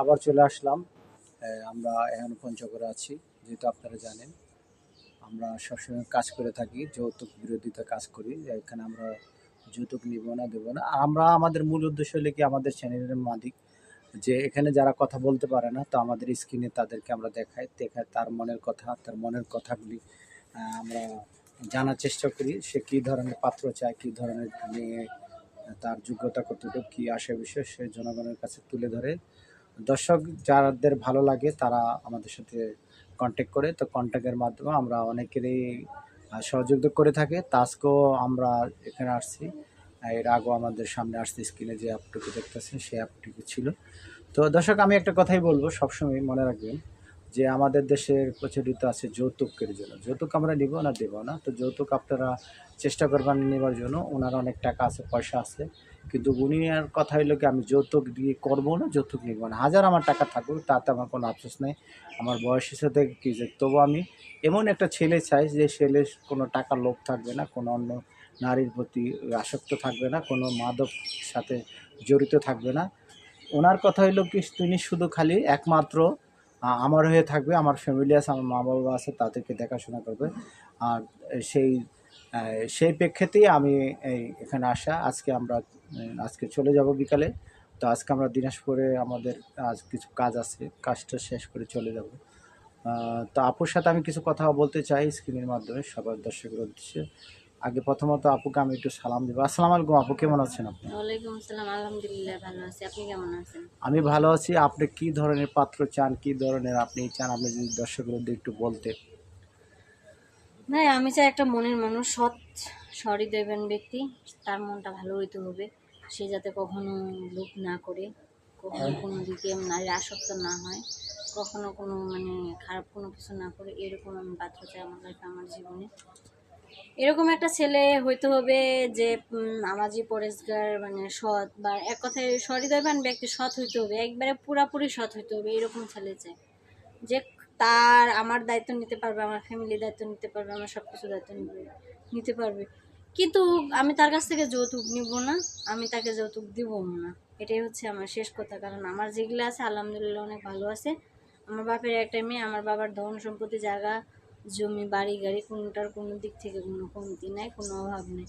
আবার চলে আসলাম। আমরা এখন পঞ্চগড়ে আছি। যেহেতু আপনারা জানেন আমরা সবসময় কাজ করে থাকি, যৌতুক বিরোধিতা কাজ করি। এখানে আমরা যৌতুক নিব না, দেবো না। আর আমরা আমাদের মূল উদ্দেশ্য হলো কি, আমাদের চ্যানেলের মালিক যে এখানে যারা কথা বলতে পারে না, তো আমাদের স্ক্রিনে তাদেরকে আমরা দেখাই তার মনের কথা, তার মনের কথাগুলি আমরা জানার চেষ্টা করি। সে কী ধরনের পাত্র চায়, কী ধরনের মেয়ে, তার যোগ্যতা কতটুকু, কী আসে বিষয়, সে জনগণের কাছে তুলে ধরে। দর্শক যাদের ভালো লাগে তারা আমাদের সাথে কন্ট্যাক্ট করে, তো কন্ট্যাক্টের মাধ্যমে আমরা অনেকেরই সহযোগিতা করে থাকি। তা আজকেও আমরা এখানে আসছি। এর আগেও আমাদের সামনে আসছে, স্ক্রিনে যে অ্যাপটুকু দেখতেছেন সেই অ্যাপটুকু ছিল। তো দর্শক আমি একটা কথাই বলবো, সবসময় মনে রাখবেন যে আমাদের দেশের প্রচলিত আছে যৌতুকের জন্য। যৌতুক আমরা নিব না, দেব না। তো যৌতুক আপনারা চেষ্টা করবেন নেবার জন্য। ওনার অনেক টাকা আছে, পয়সা আছে, কিন্তু উনি আর কথা হইলো কি, আমি যৌতুক দিয়ে করবো না, যৌতুক নিব না। হাজার আমার টাকা থাকুক, তাতে আমার কোনো আফসোস নেই। আমার বয়সের সাথে কি যে, তবু আমি এমন একটা ছেলে চাই যে ছেলের কোনো টাকার লোভ থাকবে না, কোনো অন্য নারীর প্রতি আসক্ত থাকবে না, কোনো মাদক সাথে জড়িত থাকবে না। ওনার কথা হইলো কি, তিনি শুধু খালি একমাত্র আমার হয়ে থাকবে। আমার ফ্যামিলি আছে, আমার মা বাবা আছে, তাদেরকে দেখাশোনা করবে। আর সেই সেই প্রেক্ষিতেই আমি এখানে আসা। আজকে চলে যাব বিকালে। তো আজকে আমরা দিনাজপুরে আমাদের আজ কিছু কাজ আছে, কাজটা শেষ করে চলে যাব। তো আপুর সাথে আমি কিছু কথা বলতে চাই স্ক্রিনের মাধ্যমে সবার দর্শকের উদ্দেশ্যে। আগে প্রথমত আপুকে আমি একটু সালাম দেবো। আসসালামু আলাইকুম আপু, কেমন আছেন আপনি? ওয়ালাইকুম আসসালাম, আলহামদুলিল্লাহ ভালো আছি। আপনি কেমন আছেন? আমি ভালো আছি। আপনি কি ধরনের পাত্র চান, কি ধরনের আপনি চান, আপনি যদি দর্শকের উদ্দেশ্যে একটু বলতে। ভাই, আমি চাই একটা মনের মানুষ, সহৃদয়বান ব্যক্তি। তার মনটা ভালো হইতে হবে। সে যাতে কখনো লোভ না করে, কখনো কোনো দিকে নারী আসক্ত না হয়, কখনো কোনো খারাপ কোনো কিছু না করে, এরকম আমি পাত্র চাই আমার লাইফে, আমার জীবনে। এরকম একটা ছেলে হইতে হবে যে নামাজি, পরেশগার, সৎ, বা এক কথায় সহৃদয়বান ব্যক্তি, সৎ হইতে হবে, একবারে পুরাপুরি সৎ হইতে হবে। এরকম ছেলে চাই যে তার আমার দায়িত্ব নিতে পারবে, আমার ফ্যামিলির দায়িত্ব নিতে পারবে, আমার সব কিছু দায়িত্ব নিতে পারবে। কিন্তু আমি তার কাছ থেকে যৌতুক নিব না, আমি তাকে যৌতুক দিব না। এটাই হচ্ছে আমার শেষ কথা। কারণ আমার যেগুলো আছে আলহামদুলিল্লাহ অনেক ভালো আছে। আমার বাপের একটা মেয়ে, আমার বাবার ধন সম্পত্তি, জায়গা জমি, বাড়ি গাড়ি, কোনোটার কোনো দিক থেকে কোনো কমতি নাই, কোনো অভাব নেই।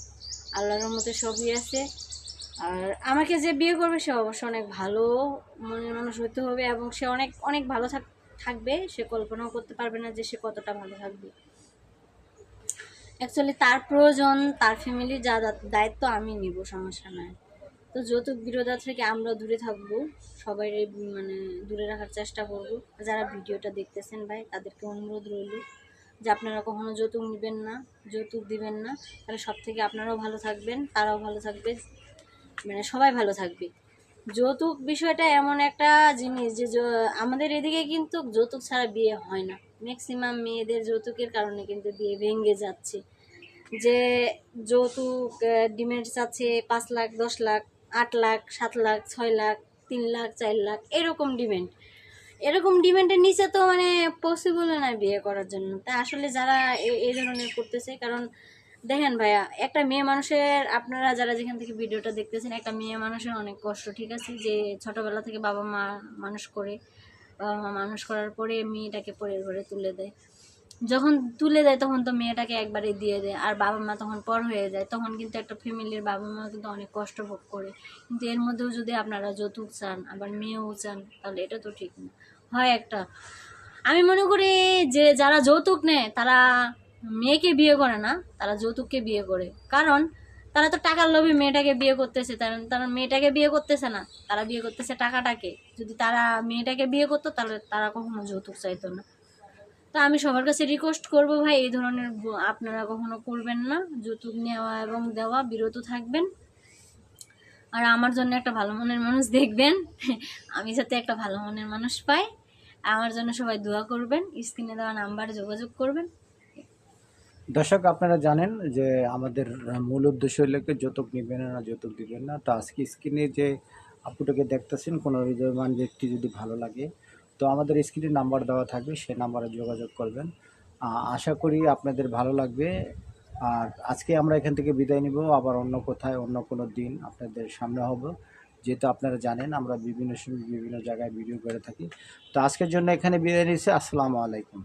আল্লাহর মধ্যে সবই আছে। আর আমাকে যে বিয়ে করবে সে অবশ্যই অনেক ভালো মনের মানুষ হতে হবে, এবং সে অনেক অনেক ভালো থাকবে। সে কল্পনাও করতে পারবে না যে সে কতটা ভালো থাকবে। অ্যাকচুয়ালি তার প্রয়োজন, তার ফ্যামিলির যা দায়িত্ব আমি নিব, সমস্যা নাই। তো যৌতুক বিরোধা থেকে আমরা দূরে থাকবো, সবাই দূরে রাখার চেষ্টা করব। যারা ভিডিওটা দেখতেছেন ভাই, তাদেরকে অনুরোধ রইল যে আপনারা কখনো যৌতুক নেবেন না, যৌতুক দিবেন না। তাহলে সব থেকে আপনারাও ভালো থাকবেন, তারাও ভালো থাকবে, সবাই ভালো থাকবে। যৌতুক বিষয়টা এমন একটা জিনিস যে আমাদের এদিকে কিন্তু যৌতুক ছাড়া বিয়ে হয় না। ম্যাক্সিমাম মেয়েদের যৌতুকের কারণে কিন্তু বিয়ে ভেঙে যাচ্ছে। যে যৌতুক ডিমান্ড চাচ্ছে 5 লাখ, 10 লাখ, 8 লাখ, 7 লাখ, 6 লাখ, 3 লাখ, 4 লাখ, এরকম ডিমান্ডের নিচে তো পসিবল না বিয়ে করার জন্য। তা আসলে যারা এই ধরনের করতেছে, কারণ দেখেন ভাইয়া, একটা মেয়ে মানুষের, আপনারা যারা যেখান থেকে ভিডিওটা দেখতেছেন, একটা মেয়ে মানুষের অনেক কষ্ট, ঠিক আছে, যে ছোটবেলা থেকে বাবা মা মানুষ করে, বাবা মা মানুষ করার পরে মেয়েটাকে পরের ঘরে তুলে দেয়। যখন তুলে দেয় তখন তো মেয়েটাকে একবারে দিয়ে দেয়, আর বাবা মা তখন পর হয়ে যায়। তখন কিন্তু একটা ফ্যামিলির বাবা মা কিন্তু অনেক কষ্ট ভোগ করে। কিন্তু এর মধ্যেও যদি আপনারা যৌতুক চান, আবার মেয়েও চান, তাহলে এটা তো ঠিক না। হয় একটা, আমি মনে করি যে যারা যৌতুক নেয় তারা মেয়েকে বিয়ে করে না, তারা যৌতুককে বিয়ে করে। কারণ তারা তো টাকার লোভে মেয়েটাকে বিয়ে করতেছে, তারা মেয়েটাকে বিয়ে করতেছে না, তারা বিয়ে করতেছে টাকাটাকে। যদি তারা মেয়েটাকে বিয়ে করতো তাহলে তারা কখনো যৌতুক চাইতো না। তো আমি সবার কাছে রিকোয়েস্ট করব ভাই, এই ধরনের আপনারা কখনো করবেন না। যৌতুক নেওয়া এবং দেওয়া বিরত থাকবেন। আর আমার জন্য একটা ভালো মনের মানুষ দেখবেন, আমি যাতে একটা ভালো মনের মানুষ পাই। আমার জন্য সবাই দোয়া করবেন, স্ক্রিনে দেওয়া নাম্বারে যোগাযোগ করবেন। দর্শক আপনারা জানেন যে আমাদের মূল উদ্দেশ্য হলো কি, যৌতুক নেবেন না, যৌতুক দিবেন না। তো আজকে স্ক্রিনে যে আপুটাকে দেখতেছেন, কোনো হৃদয়বান ব্যক্তি যদি ভালো লাগে, তো আমাদের স্ক্রিনে নাম্বার দেওয়া থাকবে, সেই নাম্বারে যোগাযোগ করবেন। আশা করি আপনাদের ভালো লাগবে। আর আজকে আমরা এখান থেকে বিদায় নিব, আবার অন্য কোথায় অন্য কোনো দিন আপনাদের সামনে হব। যেহেতু আপনারা জানেন আমরা বিভিন্ন সময় বিভিন্ন জায়গায় ভিডিও করে থাকি। তো আজকের জন্য এখানে বিদায় নিচ্ছি। আসসালামু আলাইকুম।